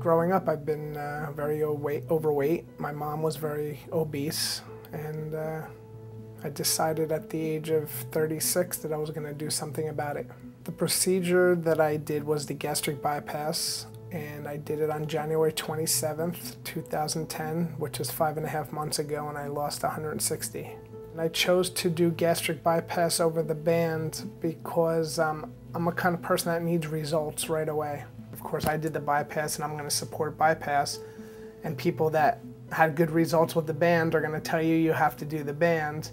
Growing up, I've been very overweight. My mom was very obese, and I decided at the age of 36 that I was going to do something about it. The procedure that I did was the gastric bypass, and I did it on January 27th, 2010, which is 5.5 months ago, and I lost 160. And I chose to do gastric bypass over the band because I'm a kind of person that needs results right away. Of course, I did the bypass, and I'm going to support bypass, and people that had good results with the band are going to tell you you have to do the band,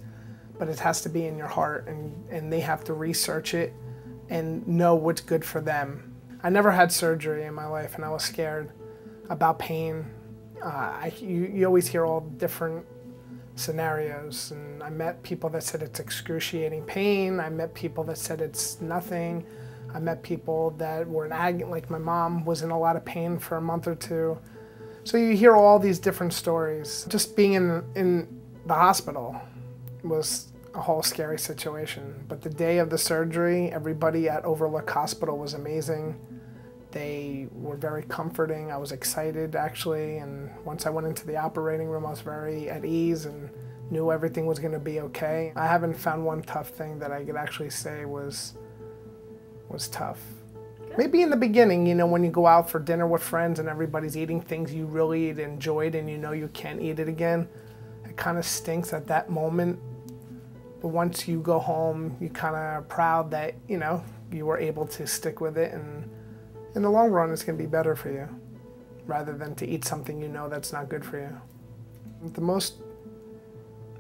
but it has to be in your heart, and they have to research it and know what's good for them. I never had surgery in my life, and I was scared about pain. You always hear all different scenarios, and I met people that said it's excruciating pain. I met people that said it's nothing. I met people that were in agony, like my mom was in a lot of pain for a month or two. So you hear all these different stories. Just being in the hospital was a whole scary situation. But the day of the surgery, everybody at Overlook Hospital was amazing. They were very comforting. I was excited, actually, and once I went into the operating room, I was very at ease and knew everything was going to be okay. I haven't found one tough thing that I could actually say was tough. Maybe in the beginning, you know, when you go out for dinner with friends and everybody's eating things you really enjoyed and you know you can't eat it again, it kind of stinks at that moment. But once you go home, you kind of are proud that, you know, you were able to stick with it, and in the long run, it's going to be better for you rather than to eat something you know that's not good for you. The most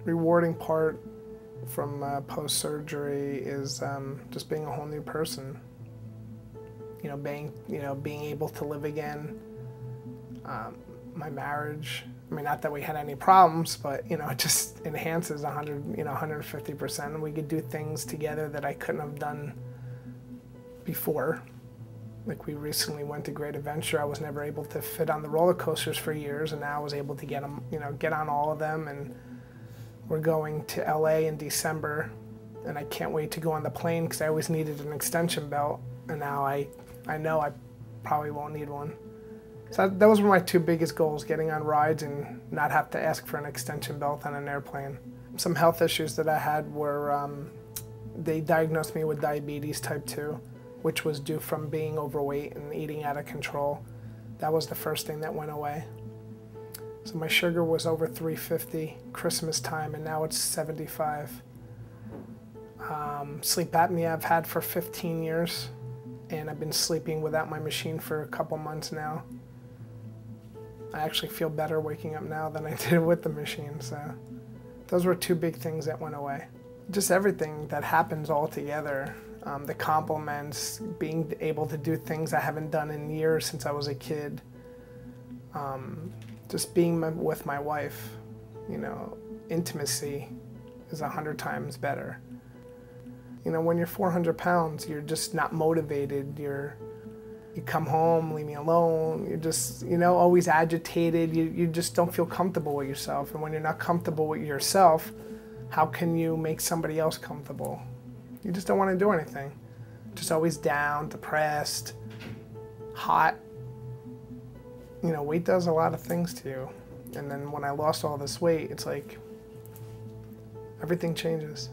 rewarding part from post-surgery is just being a whole new person. Being able to live again. My marriage. I mean, not that we had any problems, but you know, it just enhances 150%. And we could do things together that I couldn't have done before. Like we recently went to Great Adventure. I was never able to fit on the roller coasters for years, and now I was able to get on all of them. And we're going to LA in December, and I can't wait to go on the plane because I always needed an extension belt, and now I know I probably won't need one. So those were my two biggest goals, getting on rides and not have to ask for an extension belt on an airplane. Some health issues that I had were, they diagnosed me with diabetes type 2, which was due from being overweight and eating out of control. That was the first thing that went away. So my sugar was over 350 Christmas time, and now it's 75. Sleep apnea I've had for 15 years, and I've been sleeping without my machine for a couple months now. I actually feel better waking up now than I did with the machine, so those were two big things that went away. Just everything that happens all together, the compliments, being able to do things I haven't done in years since I was a kid, just being with my wife, you know, intimacy is 100 times better. You know, when you're 400 pounds, you're just not motivated. You come home, leave me alone. You're just, you know, always agitated. You just don't feel comfortable with yourself. And when you're not comfortable with yourself, how can you make somebody else comfortable? You just don't want to do anything. Just always down, depressed, hot. You know, weight does a lot of things to you. And then when I lost all this weight, it's like everything changes.